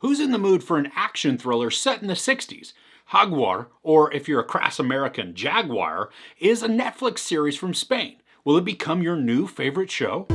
Who's in the mood for an action thriller set in the 60s? Jaguar, or if you're a crass American, Jaguar, is a Netflix series from Spain. Will it become your new favorite show?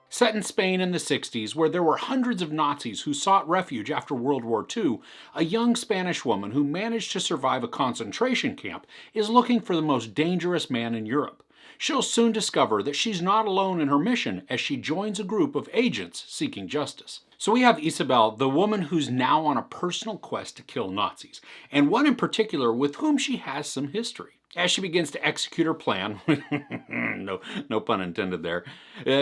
Set in Spain in the 60s, where there were hundreds of Nazis who sought refuge after World War II, a young Spanish woman who managed to survive a concentration camp is looking for the most dangerous man in Europe. She'll soon discover that she's not alone in her mission as she joins a group of agents seeking justice. So we have Isabel, the woman who's now on a personal quest to kill Nazis, and one in particular with whom she has some history. As she begins to execute her plan, no pun intended there,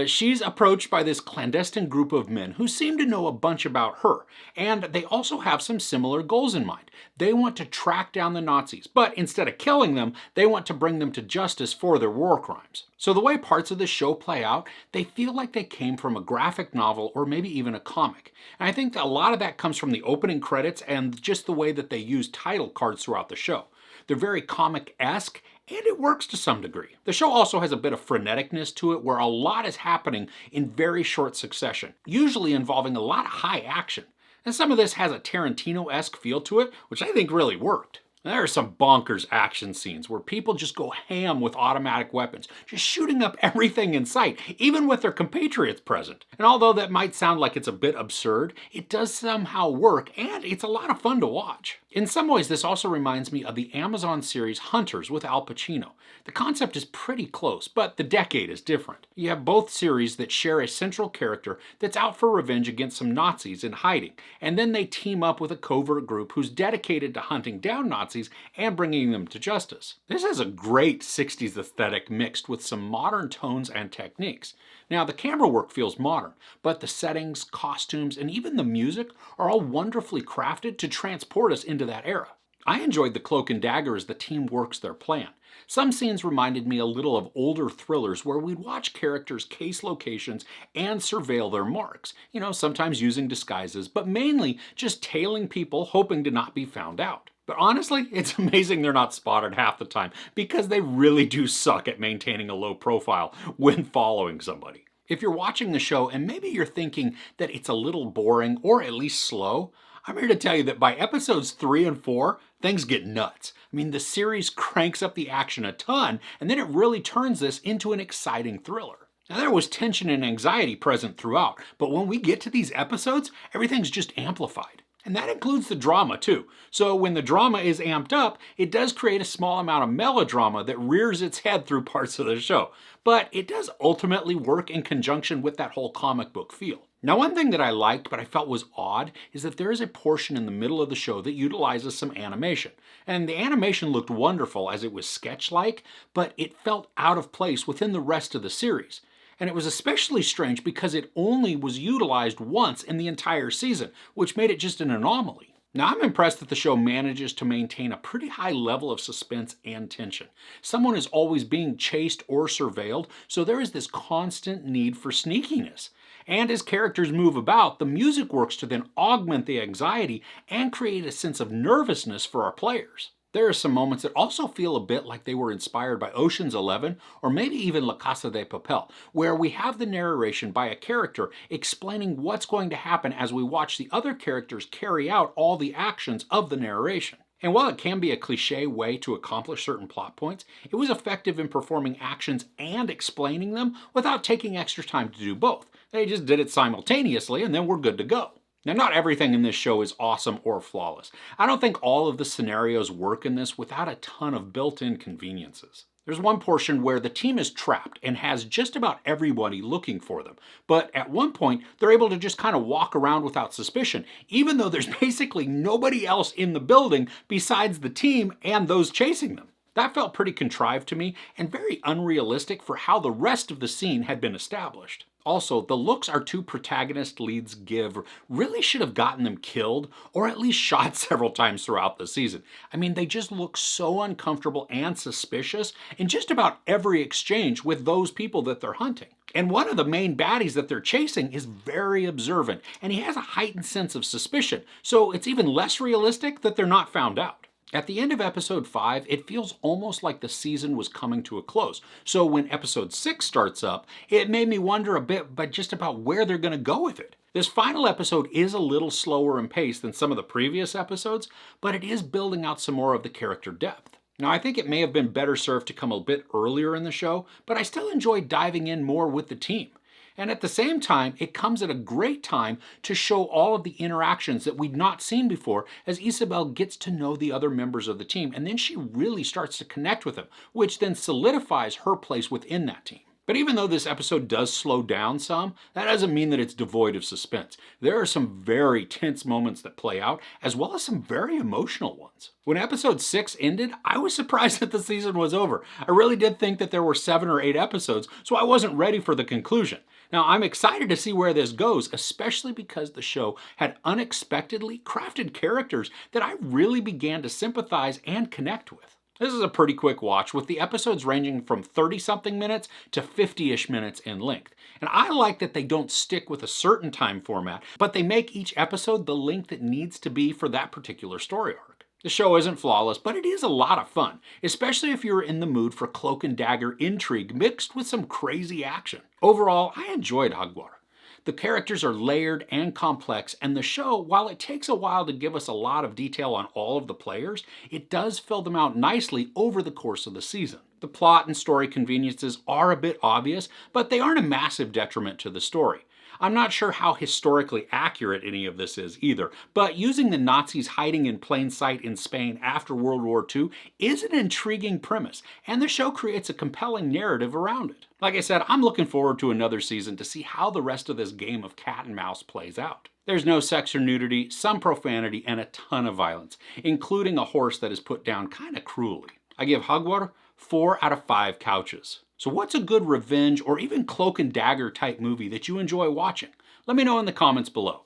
she's approached by this clandestine group of men who seem to know a bunch about her, and they also have some similar goals in mind. They want to track down the Nazis, but instead of killing them, they want to bring them to justice for their war crimes. So the way parts of the show play out, they feel like they came from a graphic novel or maybe even a comic. And I think that a lot of that comes from the opening credits and just the way that they use title cards throughout the show. They're very comic-esque, and it works to some degree. The show also has a bit of freneticness to it where a lot is happening in very short succession, usually involving a lot of high action. And some of this has a Tarantino-esque feel to it, which I think really worked. There are some bonkers action scenes where people just go ham with automatic weapons, just shooting up everything in sight, even with their compatriots present. And although that might sound like it's a bit absurd, it does somehow work, and it's a lot of fun to watch. In some ways, this also reminds me of the Amazon series Hunters with Al Pacino. The concept is pretty close, but the decade is different. You have both series that share a central character that's out for revenge against some Nazis in hiding, and then they team up with a covert group who's dedicated to hunting down Nazis and bringing them to justice. This has a great 60s aesthetic mixed with some modern tones and techniques. Now, the camera work feels modern, but the settings, costumes, and even the music are all wonderfully crafted to transport us into that era. I enjoyed the cloak and dagger as the team works their plan. Some scenes reminded me a little of older thrillers where we'd watch characters case locations and surveil their marks, sometimes using disguises, but mainly just tailing people hoping to not be found out. But honestly, it's amazing they're not spotted half the time because they really do suck at maintaining a low profile when following somebody. If you're watching the show and maybe you're thinking that it's a little boring or at least slow, I'm here to tell you that by episodes 3 and 4, things get nuts. I mean, the series cranks up the action a ton, and then it really turns this into an exciting thriller. Now, there was tension and anxiety present throughout, but when we get to these episodes, everything's just amplified. And that includes the drama too. So when the drama is amped up, it does create a small amount of melodrama that rears its head through parts of the show. But it does ultimately work in conjunction with that whole comic book feel. Now, one thing that I liked but I felt was odd is that there is a portion in the middle of the show that utilizes some animation. And the animation looked wonderful as it was sketch-like, but it felt out of place within the rest of the series. And it was especially strange because it only was utilized once in the entire season, which made it just an anomaly. Now, I'm impressed that the show manages to maintain a pretty high level of suspense and tension. Someone is always being chased or surveilled, so there is this constant need for sneakiness. And as characters move about, the music works to then augment the anxiety and create a sense of nervousness for our players. There are some moments that also feel a bit like they were inspired by Ocean's 11 or maybe even La Casa de Papel, where we have the narration by a character explaining what's going to happen as we watch the other characters carry out all the actions of the narration. And while it can be a cliché way to accomplish certain plot points, it was effective in performing actions and explaining them without taking extra time to do both. They just did it simultaneously and then we're good to go. Now, not everything in this show is awesome or flawless. I don't think all of the scenarios work in this without a ton of built-in conveniences. There's one portion where the team is trapped and has just about everybody looking for them. But at one point, they're able to just kind of walk around without suspicion, even though there's basically nobody else in the building besides the team and those chasing them. That felt pretty contrived to me and very unrealistic for how the rest of the scene had been established. Also, the looks our two protagonist leads give really should have gotten them killed or at least shot several times throughout the season. I mean, they just look so uncomfortable and suspicious in just about every exchange with those people that they're hunting. And one of the main baddies that they're chasing is very observant, and he has a heightened sense of suspicion, so it's even less realistic that they're not found out. At the end of episode 5, it feels almost like the season was coming to a close. So when episode 6 starts up, it made me wonder a bit but just about where they're going to go with it. This final episode is a little slower in pace than some of the previous episodes, but it is building out some more of the character depth. Now, I think it may have been better served to come a bit earlier in the show, but I still enjoyed diving in more with the team. And at the same time, it comes at a great time to show all of the interactions that we'd not seen before as Isabel gets to know the other members of the team, and then she really starts to connect with them, which then solidifies her place within that team. But even though this episode does slow down some, that doesn't mean that it's devoid of suspense. There are some very tense moments that play out, as well as some very emotional ones. When episode 6 ended, I was surprised that the season was over. I really did think that there were 7 or 8 episodes, so I wasn't ready for the conclusion. Now, I'm excited to see where this goes, especially because the show had unexpectedly crafted characters that I really began to sympathize and connect with. This is a pretty quick watch, with the episodes ranging from 30-something minutes to 50-ish minutes in length. And I like that they don't stick with a certain time format, but they make each episode the length it needs to be for that particular story arc. The show isn't flawless, but it is a lot of fun, especially if you're in the mood for cloak and dagger intrigue mixed with some crazy action. Overall, I enjoyed Jaguar. The characters are layered and complex, and the show, while it takes a while to give us a lot of detail on all of the players, it does fill them out nicely over the course of the season. The plot and story conveniences are a bit obvious, but they aren't a massive detriment to the story. I'm not sure how historically accurate any of this is either, but using the Nazis hiding in plain sight in Spain after World War II is an intriguing premise, and the show creates a compelling narrative around it. Like I said, I'm looking forward to another season to see how the rest of this game of cat and mouse plays out. There's no sex or nudity, some profanity, and a ton of violence, including a horse that is put down kinda cruelly. I give Jaguar 4 out of 5 couches. So what's a good revenge or even cloak and dagger type movie that you enjoy watching? Let me know in the comments below.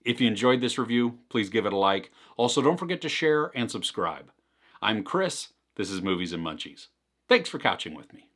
If you enjoyed this review, please give it a like. Also, don't forget to share and subscribe. I'm Chris. This is Movies and Munchies. Thanks for couching with me.